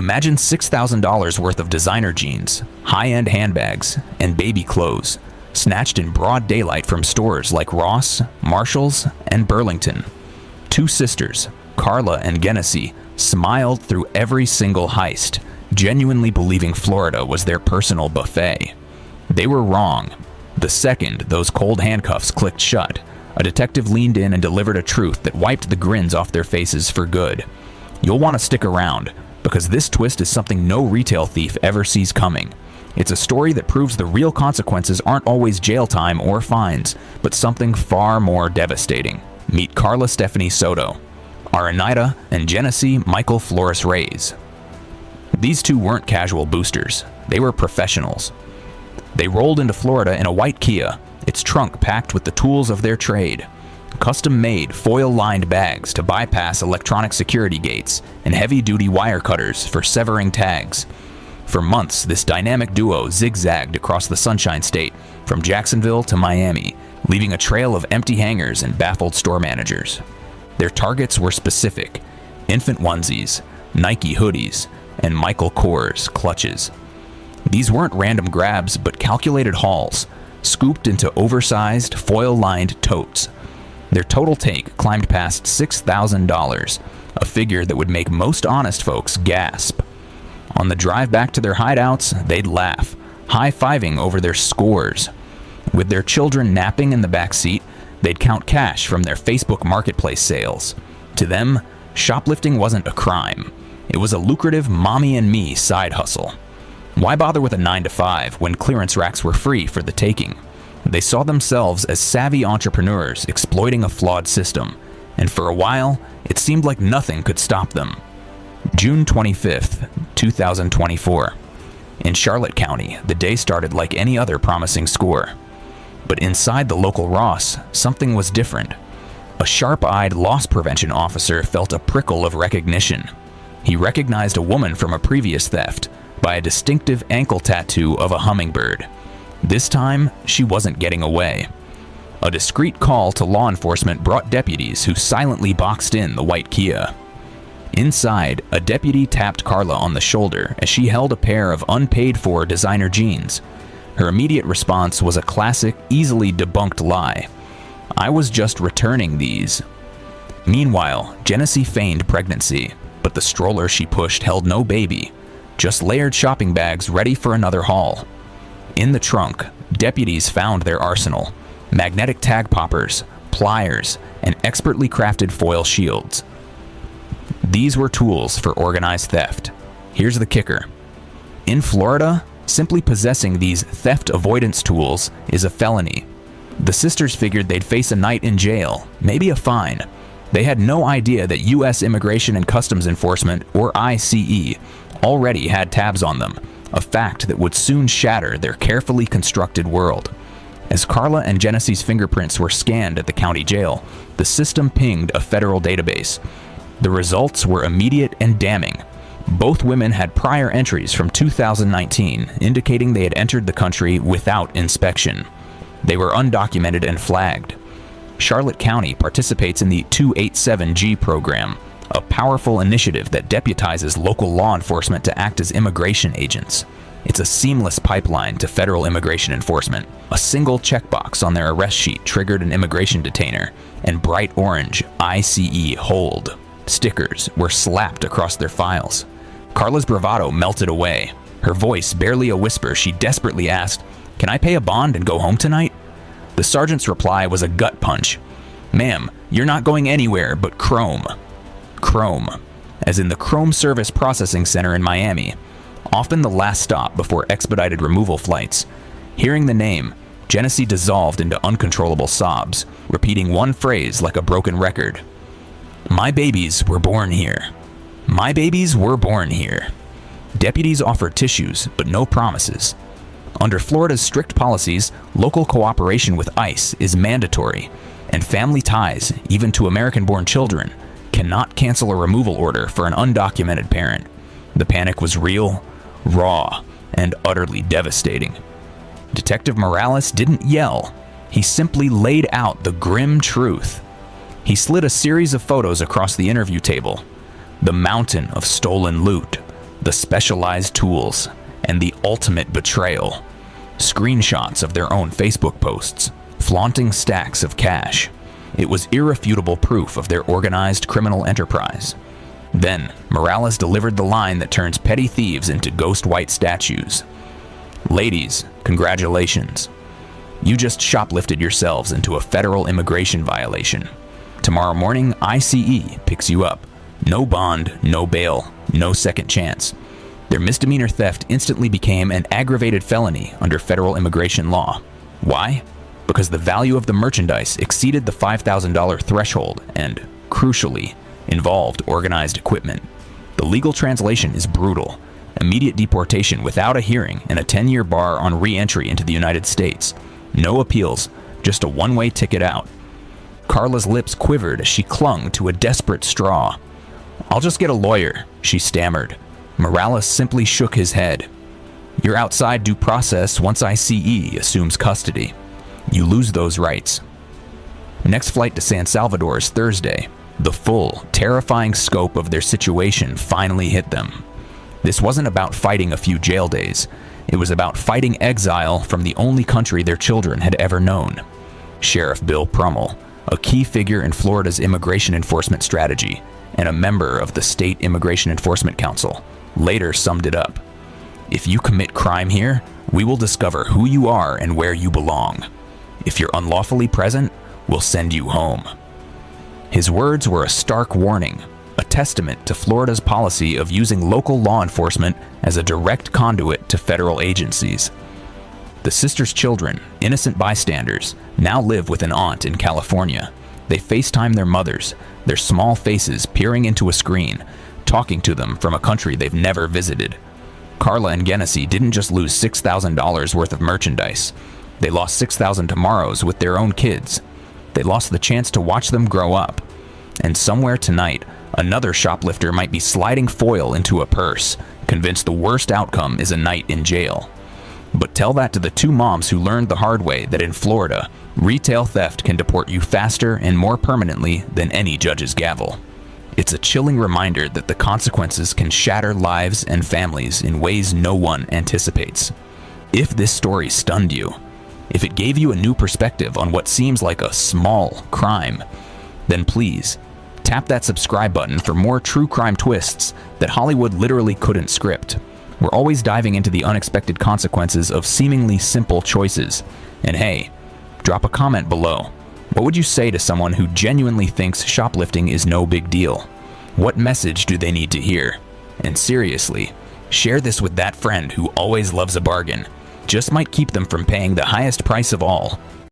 Imagine $6,000 worth of designer jeans, high-end handbags, and baby clothes, snatched in broad daylight from stores like Ross, Marshall's, and Burlington. Two sisters, Carla and Genesee, smiled through every single heist, genuinely believing Florida was their personal buffet. They were wrong. The second those cold handcuffs clicked shut, a detective leaned in and delivered a truth that wiped the grins off their faces for good. You'll want to stick around, because this twist is something no retail thief ever sees coming. It's a story that proves the real consequences aren't always jail time or fines, but something far more devastating. Meet Carla Stephanie Soto, Aranita and Genesee Michael Flores Reyes. These two weren't casual boosters. They were professionals. They rolled into Florida in a white Kia, its trunk packed with the tools of their trade. Custom-made, foil-lined bags to bypass electronic security gates and heavy-duty wire cutters for severing tags. For months, this dynamic duo zigzagged across the Sunshine State, from Jacksonville to Miami, leaving a trail of empty hangars and baffled store managers. Their targets were specific: infant onesies, Nike hoodies, and Michael Kors clutches. These weren't random grabs, but calculated hauls, scooped into oversized, foil-lined totes. Their total take climbed past $6,000, a figure that would make most honest folks gasp. On the drive back to their hideouts, they'd laugh, high-fiving over their scores. With their children napping in the back seat, they'd count cash from their Facebook Marketplace sales. To them, shoplifting wasn't a crime. It was a lucrative mommy and me side hustle. Why bother with a 9-to-5 when clearance racks were free for the taking? They saw themselves as savvy entrepreneurs exploiting a flawed system, and for a while, it seemed like nothing could stop them. June 25th, 2024. In Charlotte County, the day started like any other promising score. But inside the local Ross, something was different. A sharp-eyed loss prevention officer felt a prickle of recognition. He recognized a woman from a previous theft by a distinctive ankle tattoo of a hummingbird. This time, she wasn't getting away. A discreet call to law enforcement brought deputies who silently boxed in the white Kia. Inside, a deputy tapped Carla on the shoulder as she held a pair of unpaid-for designer jeans. Her immediate response was a classic, easily debunked lie. "I was just returning these." Meanwhile, Genesee feigned pregnancy, but the stroller she pushed held no baby, just layered shopping bags ready for another haul. In the trunk, deputies found their arsenal: magnetic tag poppers, pliers, and expertly crafted foil shields. These were tools for organized theft. Here's the kicker. In Florida, simply possessing these theft avoidance tools is a felony. The sisters figured they'd face a night in jail, maybe a fine. They had no idea that U.S. Immigration and Customs Enforcement, or ICE, already had tabs on them, a fact that would soon shatter their carefully constructed world. As Carla and Genesee's fingerprints were scanned at the county jail, the system pinged a federal database. The results were immediate and damning. Both women had prior entries from 2019 indicating they had entered the country without inspection. They were undocumented and flagged. Charlotte County participates in the 287G program, a powerful initiative that deputizes local law enforcement to act as immigration agents. It's a seamless pipeline to federal immigration enforcement. A single checkbox on their arrest sheet triggered an immigration detainer, and bright orange ICE hold stickers were slapped across their files. Carla's bravado melted away. Her voice barely a whisper, she desperately asked, "Can I pay a bond and go home tonight?" The sergeant's reply was a gut punch. "Ma'am, you're not going anywhere but Chrome." Chrome, as in the Chrome Service Processing Center in Miami, often the last stop before expedited removal flights. Hearing the name, Genesee dissolved into uncontrollable sobs, repeating one phrase like a broken record. "My babies were born here. My babies were born here." Deputies offered tissues, but no promises. Under Florida's strict policies, local cooperation with ICE is mandatory, and family ties, even to American-born children, cannot cancel a removal order for an undocumented parent. The panic was real, raw, and utterly devastating. Detective Morales didn't yell. He simply laid out the grim truth. He slid a series of photos across the interview table. The mountain of stolen loot, the specialized tools, and the ultimate betrayal. Screenshots of their own Facebook posts, flaunting stacks of cash. It was irrefutable proof of their organized criminal enterprise. Then, Morales delivered the line that turns petty thieves into ghost white statues. Ladies, congratulations. You just shoplifted yourselves into a federal immigration violation. Tomorrow morning, ICE picks you up. No bond, no bail, no second chance. Their misdemeanor theft instantly became an aggravated felony under federal immigration law. Why? Because the value of the merchandise exceeded the $5,000 threshold and, crucially, involved organized equipment. The legal translation is brutal. Immediate deportation without a hearing and a 10-year bar on re-entry into the United States. No appeals, just a one-way ticket out. Carla's lips quivered as she clung to a desperate straw. "I'll just get a lawyer," she stammered. Morales simply shook his head. "You're outside due process once ICE assumes custody. You lose those rights." Next flight to San Salvador is Thursday. The full, terrifying scope of their situation finally hit them. This wasn't about fighting a few jail days. It was about fighting exile from the only country their children had ever known. Sheriff Bill Prummel, a key figure in Florida's immigration enforcement strategy and a member of the State Immigration Enforcement Council, later summed it up. "If you commit crime here, we will discover who you are and where you belong. If you're unlawfully present, we'll send you home." His words were a stark warning, a testament to Florida's policy of using local law enforcement as a direct conduit to federal agencies. The sisters' children, innocent bystanders, now live with an aunt in California. They FaceTime their mothers, their small faces peering into a screen, talking to them from a country they've never visited. Carla and Genesee didn't just lose $6,000 worth of merchandise. They lost 6,000 tomorrows with their own kids. They lost the chance to watch them grow up. And somewhere tonight, another shoplifter might be sliding foil into a purse, convinced the worst outcome is a night in jail. But tell that to the two moms who learned the hard way that in Florida, retail theft can deport you faster and more permanently than any judge's gavel. It's a chilling reminder that the consequences can shatter lives and families in ways no one anticipates. If this story stunned you, if it gave you a new perspective on what seems like a small crime, then please, tap that subscribe button for more true crime twists that Hollywood literally couldn't script. We're always diving into the unexpected consequences of seemingly simple choices. And hey, drop a comment below. What would you say to someone who genuinely thinks shoplifting is no big deal? What message do they need to hear? And seriously, share this with that friend who always loves a bargain. Just might keep them from paying the highest price of all,